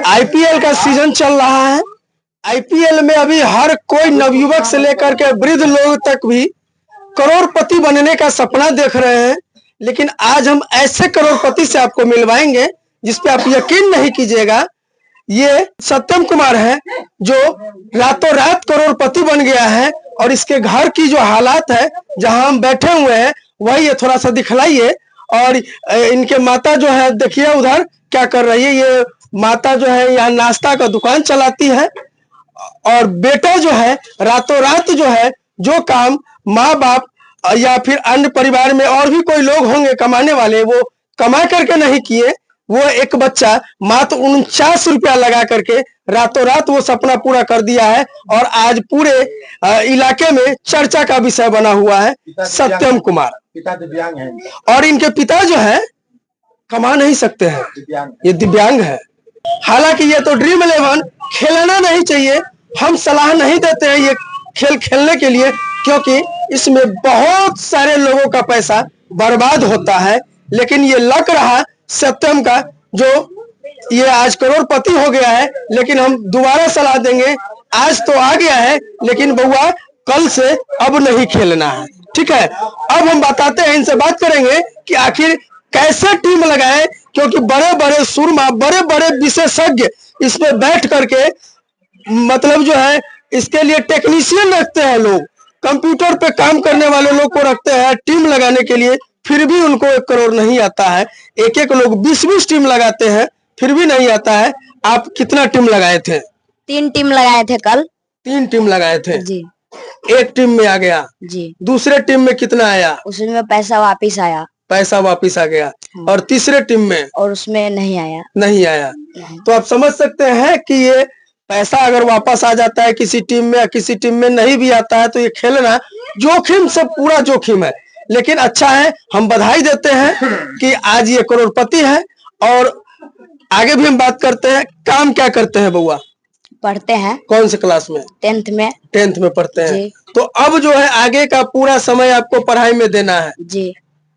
IPL का season चल रहा है। आईपीएल में अभी हर कोई नवयुवक से लेकर के वृद्ध लोग तक भी करोड़पति बनने का सपना देख रहे हैं, लेकिन आज हम ऐसे करोड़पति से आपको मिलवाएंगे जिसपे आप यकीन नहीं कीजिएगा। ये सत्यम कुमार है जो रातों रात करोड़पति बन गया है, और इसके घर की जो हालात है जहां हम बैठे हुए हैं वही ये थोड़ा सा दिखलाइए। और इनके माता जो है देखिए उधर क्या कर रही है। ये माता जो है यहाँ नाश्ता का दुकान चलाती है, और बेटा जो है रातों रात जो है जो काम माँ बाप या फिर अन्य परिवार में और भी कोई लोग होंगे कमाने वाले, वो कमा करके नहीं किए, वो एक बच्चा मात्र 49 रुपया लगा करके रातों रात वो सपना पूरा कर दिया है, और आज पूरे इलाके में चर्चा का विषय बना हुआ है। सत्यम कुमार पिता दिव्यांग है और इनके पिता जो है कमा नहीं सकते हैं, ये दिव्यांग है। हालांकि ये तो ड्रीम 11 खेलना नहीं चाहिए, हम सलाह नहीं देते हैं ये खेल खेलने के लिए, क्योंकि इसमें बहुत सारे लोगों का पैसा बर्बाद होता है। लेकिन ये लग रहा सत्यम का जो ये आज करोड़पति हो गया है, लेकिन हम दोबारा सलाह देंगे, आज तो आ गया है लेकिन बउआ कल से अब नहीं खेलना है, ठीक है। अब हम बताते हैं, इनसे बात करेंगे कि आखिर कैसे टीम लगाए, क्योंकि बड़े बड़े सुरमा बड़े बड़े विशेषज्ञ इस पे बैठ करके मतलब जो है इसके लिए टेक्नीशियन रखते हैं, लोग कंप्यूटर पे काम करने वाले लोग को रखते हैं टीम लगाने के लिए, फिर भी उनको 1 करोड़ नहीं आता है। एक एक लोग 20-20 टीम लगाते हैं फिर भी नहीं आता है। आप कितना टीम लगाए थे? 3 टीम लगाए थे कल। 3 टीम लगाए थे जी। एक टीम में आ गया जी। दूसरे टीम में कितना आया? उसमें पैसा वापिस आया। पैसा वापिस आ गया। और तीसरे टीम में? और उसमें नहीं आया। नहीं आया। तो आप समझ सकते हैं कि ये पैसा अगर वापस आ जाता है किसी टीम में या किसी टीम में नहीं भी आता है, तो ये खेलना जोखिम से पूरा जोखिम है। लेकिन अच्छा है, हम बधाई देते हैं कि आज ये करोड़पति है। और आगे भी हम बात करते हैं। काम क्या करते हैं बउआ? पढ़ते हैं। कौन से क्लास में? 10th में। 10th में पढ़ते हैं जी। तो अब जो है आगे का पूरा समय आपको पढ़ाई में देना है जी।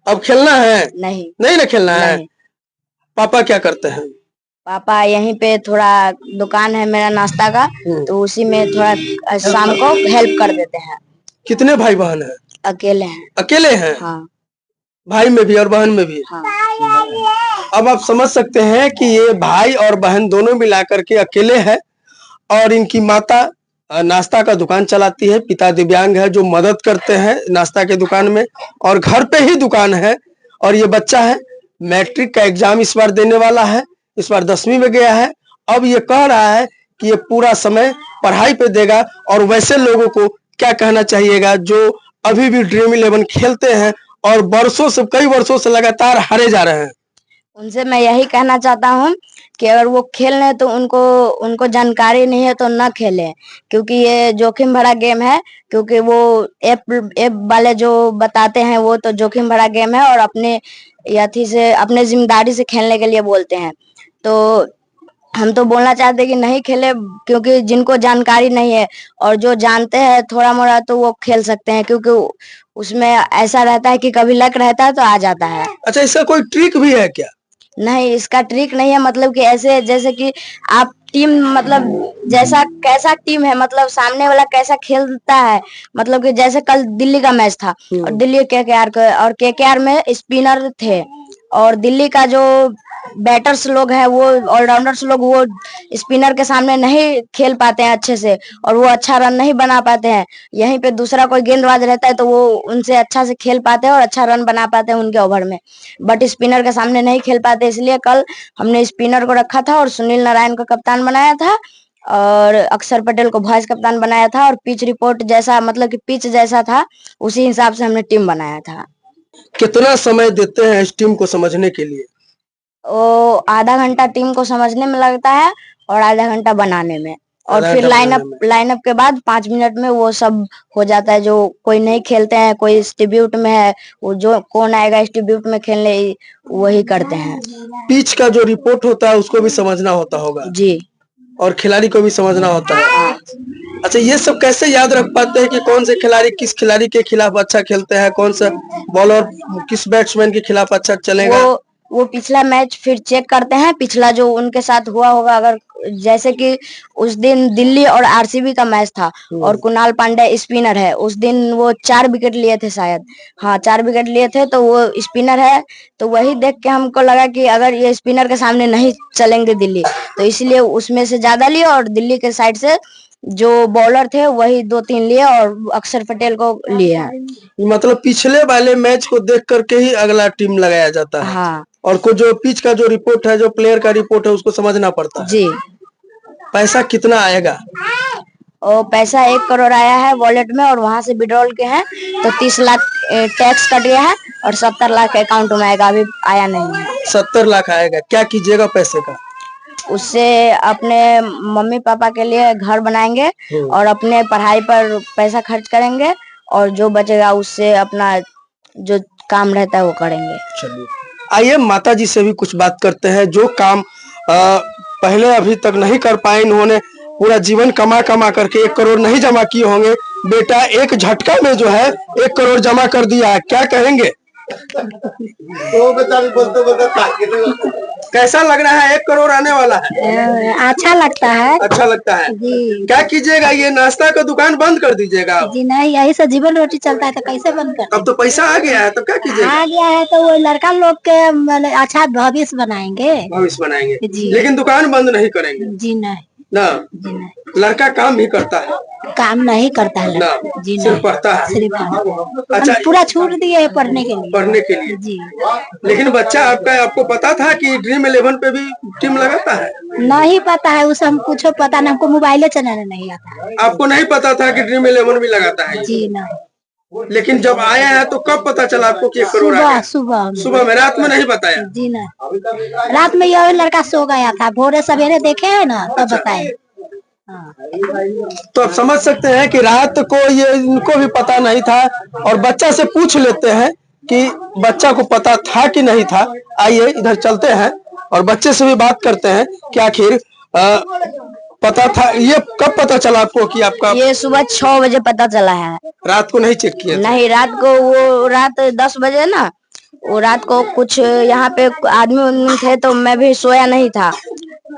अब खेलना है? नहीं ना खेलना है। पापा क्या करते हैं? पापा यहीं पे थोड़ा दुकान है मेरा नाश्ता का, तो उसी में थोड़ा शाम को हेल्प कर देते हैं। कितने भाई बहन है? अकेले हैं। अकेले हैं? हाँ। भाई में भी और बहन में भी? हाँ। अब आप समझ सकते हैं कि ये भाई और बहन दोनों मिलाकर के अकेले हैं, और इनकी माता नाश्ता का दुकान चलाती है, पिता दिव्यांग है जो मदद करते हैं नाश्ता के दुकान में, और घर पे ही दुकान है। और ये बच्चा है मैट्रिक का एग्जाम इस बार देने वाला है, इस बार 10वीं में गया है। अब ये कह रहा है कि ये पूरा समय पढ़ाई पे देगा। और वैसे लोगों को क्या कहना चाहिएगा जो अभी भी ड्रीम 11 खेलते हैं और कई वर्षों से लगातार हारे जा रहे हैं? उनसे मैं यही कहना चाहता हूँ कि अगर वो खेल रहे तो उनको जानकारी नहीं है तो ना खेलें, क्योंकि ये जोखिम भरा गेम है। क्योंकि वो ऐप वाले जो बताते हैं वो तो जोखिम भरा गेम है, और अपने यथी से अपने जिम्मेदारी से खेलने के लिए बोलते हैं। तो हम तो बोलना चाहते हैं कि नहीं खेले, क्योंकि जिनको जानकारी नहीं है और जो जानते हैं थोड़ा मोड़ा तो वो खेल सकते हैं, क्योंकि उसमें ऐसा रहता है कि कभी लक रहता है तो आ जाता है। अच्छा, इसका कोई ट्रिक भी है क्या? नहीं, इसका ट्रिक नहीं है। मतलब कि ऐसे जैसे कि आप टीम मतलब जैसा कैसा टीम है, मतलब सामने वाला कैसा खेलता है। मतलब कि जैसे कल दिल्ली का मैच था और दिल्ली केकेआर में स्पिनर थे, और दिल्ली का जो बैटर्स लोग हैं वो ऑलराउंडर्स लोग वो स्पिनर के सामने नहीं खेल पाते हैं अच्छे से, और वो अच्छा रन नहीं बना पाते हैं। यहीं पे दूसरा कोई गेंदबाज रहता है तो वो उनसे अच्छा से खेल पाते हैं और अच्छा रन बना पाते हैं उनके ओवर में, बट स्पिनर के सामने नहीं खेल पाते। इसलिए कल हमने स्पिनर को रखा था और सुनील नारायण को कप्तान बनाया था, और अक्षर पटेल को वाइस कप्तान बनाया था। और पिच रिपोर्ट जैसा मतलब कि पिच जैसा था उसी हिसाब से हमने टीम बनाया था। कितना समय देते हैं इस टीम को समझने के लिए? वो आधा घंटा टीम को समझने में लगता है और आधा घंटा बनाने में, और फिर लाइनअप के बाद 5 मिनट में वो सब हो जाता है। जो कोई नहीं खेलते हैं, कोई डिस्ट्रीब्यूट में है, वो जो कौन आएगा डिस्ट्रीब्यूट में खेलने वही करते हैं। पिच का जो रिपोर्ट होता है उसको भी समझना होता होगा? जी। और खिलाड़ी को भी समझना होता है? अच्छा, ये सब कैसे याद रख पाते हैं कि कौन से खिलाड़ी किस खिलाड़ी के खिलाफ अच्छा खेलते हैं, कौन सा बॉलर किस बैट्समैन के खिलाफ अच्छा चलेगा? वो पिछला मैच फिर चेक करते हैं, पिछला जो उनके साथ हुआ होगा, अगर जैसे कि उस दिन दिल्ली और आरसीबी का मैच था और कुणाल पांड्या स्पिनर है, उस दिन वो 4 विकेट लिए थे शायद, हाँ 4 विकेट लिए थे, तो वो स्पिनर है, तो वही देख के हमको लगा कि अगर ये स्पिनर के सामने नहीं चलेंगे दिल्ली, तो इसलिए उसमें से ज्यादा लिए और दिल्ली के साइड से जो बॉलर थे वही 2-3 लिए और अक्षर पटेल को लिए हैं। मतलब पिछले वाले मैच को देख करके ही अगला टीम लगाया जाता है। हाँ और को जो पिच का जो रिपोर्ट है, जो प्लेयर का रिपोर्ट है, उसको समझना पड़ता है। जी। पैसा कितना आएगा? और पैसा 1 करोड़ आया है वॉलेट में, और वहां से विड्रॉल के हैं तो 30 लाख टैक्स कट गया है और 70 लाख अकाउंट में आएगा, अभी आया नहीं है। 70 लाख आएगा। क्या कीजिएगा पैसे का? उससे अपने मम्मी पापा के लिए घर बनाएंगे और अपने पढ़ाई पर पैसा खर्च करेंगे, और जो बचेगा उससे अपना जो काम रहता है वो करेंगे। चलिए, आइए माता जी से भी कुछ बात करते हैं। जो काम पहले अभी तक नहीं कर पाए, इन्होंने पूरा जीवन कमा कमा करके 1 करोड़ नहीं जमा किए होंगे, बेटा एक झटका में जो है 1 करोड़ जमा कर दिया है। क्या कहेंगे? तो कैसा लग रहा है? 1 करोड़ आने वाला है। अच्छा लगता है। अच्छा लगता है जी। क्या कीजिएगा? ये नाश्ता का दुकान बंद कर दीजिएगा? जी नहीं, यही से जीवन रोटी चलता है, तो कैसे बंद कर? अब तो पैसा आ गया है, तो क्या कीजिएगा? आ गया है तो वो लड़का लोग के अच्छा भविष्य बनाएंगे। भविष्य बनाएंगे जी। लेकिन दुकान बंद नहीं करेंगे जी नहीं। ना? जी नहीं। लड़का काम भी करता है? काम नहीं करता है ना, जी सिर्फ नहीं। पढ़ता है। सिर्फ अच्छा, पूरा छूट दिए है पढ़ने के लिए। पढ़ने के लिए जी। लेकिन बच्चा आपको पता था कि ड्रीम 11 पे भी टीम लगाता है? नहीं पता है, उसे हम कुछ पता नहीं, हमको मोबाइल चलाने नहीं आता है। आपको नहीं पता था कि ड्रीम 11 भी लगाता है? जी नहीं। लेकिन जब आया है तो कब पता चला आपको कि 1 करोड़ आ गया? सुबह में, रात में नहीं बताया? जी नहीं, रात में यह लड़का सो गया था, भोरे सवेरे देखे है ना तब अच्छा। बताए। तो आप समझ सकते हैं कि रात को ये इनको भी पता नहीं था, और बच्चा से पूछ लेते हैं कि बच्चा को पता था कि नहीं था। आइए इधर चलते हैं और बच्चे से भी बात करते हैं कि आखिर पता था। ये कब पता चला आपको कि आपका? ये सुबह 6 बजे पता चला है। रात को नहीं चेक किया? नहीं, रात को वो रात 10 बजे ना, वो रात को कुछ यहाँ पे आदमी थे तो मैं भी सोया नहीं था,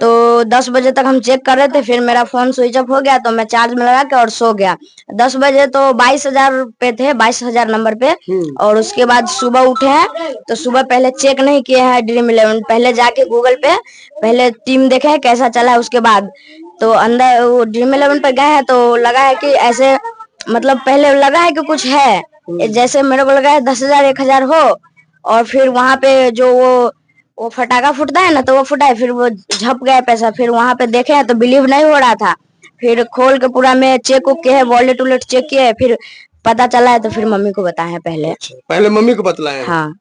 तो 10 बजे तक हम चेक कर रहे थे, फिर मेरा फोन स्विच ऑफ हो गया तो मैं चार्ज में लगा के और सो गया। 10 बजे तो 22,000 पे थे, 22,000 नंबर पे, और उसके बाद सुबह उठे हैं तो सुबह पहले चेक नहीं किए हैं ड्रीम 11, पहले जाके गूगल पे पहले टीम देखे है कैसा चला है, उसके बाद तो अंदर वो ड्रीम 11 पे गए हैं तो लगा है कि ऐसे, मतलब पहले लगा है कि कुछ है, जैसे मेरे को लगा है 10,000 1,000 हो, और फिर वहां पे जो वो फटाका फूटता है ना, तो वो फुटा है, फिर वो झप गया पैसा। फिर वहां पे देखे हैं तो बिलीव नहीं हो रहा था, फिर खोल के पूरा में चेक किए है, वॉलेट उलेट चेक किए है, फिर पता चला है तो फिर मम्मी को बताया पहले। पहले मम्मी को बतलाया? हाँ।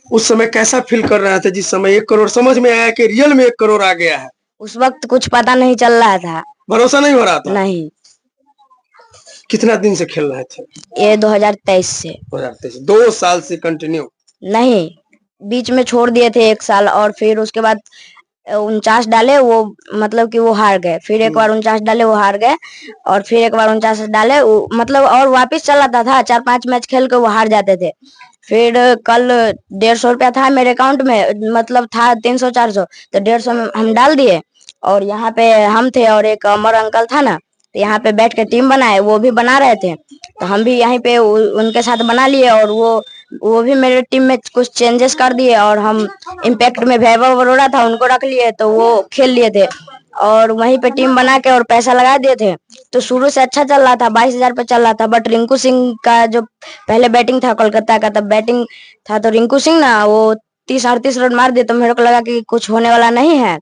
उस समय कैसा फील कर रहा था जिस समय 1 करोड़ समझ में आया कि रियल में 1 करोड़ आ गया है? उस वक्त कुछ पता नहीं चल रहा था, भरोसा नहीं हो रहा था? नहीं। कितना दिन से खेल रहे थे? ये 2023 से। 2023 2 साल से कंटिन्यू? नहीं, बीच में छोड़ दिए थे 1 साल, और फिर उसके बाद 49 डाले, वो मतलब कि वो हार गए, फिर एक बार 49 डाले वो हार गए, और फिर एक बार 49 डाले मतलब, और वापस चलाता था, 4-5 मैच खेल के वो हार जाते थे। फिर कल 150 रुपया था मेरे अकाउंट में, मतलब था 300-400, तो 150 में हम डाल दिए, और यहाँ पे हम थे और एक अमर अंकल था ना, तो यहाँ पे बैठ के टीम बनाए, वो भी बना रहे थे, तो हम भी यहीं पे उनके साथ बना लिए, और वो भी मेरे टीम में कुछ चेंजेस कर दिए, और हम इम्पैक्ट में वैभव अरोड़ा था उनको रख लिए, तो वो खेल लिए थे, और वहीं पे टीम बना के और पैसा लगा दिए थे। तो शुरू से अच्छा चल रहा था, 22,000 पे चल रहा था, बट रिंकू सिंह का जो पहले बैटिंग था कोलकाता का, तब बैटिंग था, तो रिंकू सिंह ना वो 30-38 रन मार दिए, तो मेरे को लगा कि कुछ होने वाला नहीं है,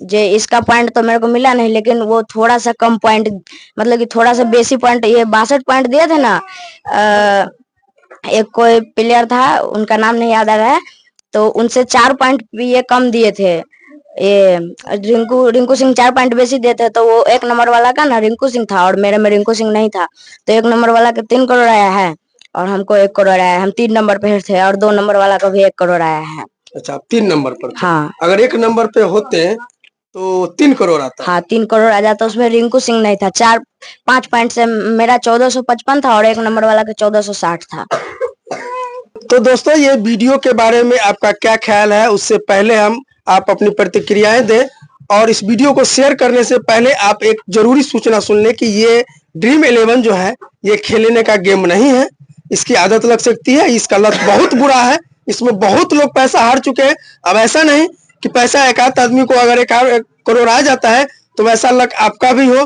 जे इसका पॉइंट तो मेरे को मिला नहीं, लेकिन वो थोड़ा सा कम पॉइंट, मतलब कि थोड़ा सा बेसी पॉइंट, ये 62 पॉइंट दिए थे ना। एक कोई प्लेयर था, उनका नाम नहीं याद आ रहा है, तो उनसे 4 पॉइंट भी ये कम दिए थे। ये रिंकू सिंह 4 पॉइंट बेसी दिए थे, तो वो 1 नंबर वाला का ना रिंकू सिंह था, और मेरे में रिंकू सिंह नहीं था, तो 1 नंबर वाला के 3 करोड़ आया है, और हमको 1 करोड़ आया है। हम 3 नंबर पे थे, और 2 नंबर वाला को भी 1 करोड़ आया है। अच्छा, आप 3 नंबर पर? हाँ। अगर 1 नंबर पे होते तो 3 करोड़ आता? हाँ, 3 करोड़ आ जाता, उसमें रिंकू सिंह नहीं था। 4-5 पॉइंट से मेरा 1455 था, और 1 नंबर वाला का 1460 था। तो दोस्तों ये वीडियो के बारे में आपका क्या ख्याल है, उससे पहले आप अपनी प्रतिक्रियाएं दें और इस वीडियो को शेयर करने से पहले आप एक जरूरी सूचना सुन लें कि ये ड्रीम 11 जो है ये खेलने का गेम नहीं है, इसकी आदत लग सकती है, इसका लत बहुत बुरा है, इसमें बहुत लोग पैसा हार चुके हैं। अब ऐसा नहीं कि पैसा एक आध आदमी को अगर 1 करोड़ आ जाता है तो वैसा लक आपका भी हो।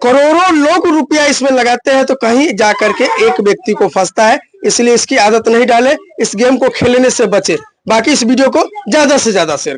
करोड़ों लोग रुपया इसमें लगाते हैं तो कहीं जा करके एक व्यक्ति को फंसता है, इसलिए इसकी आदत नहीं डाले, इस गेम को खेलने से बचे। बाकी इस वीडियो को ज्यादा से ज्यादा शेयर करें।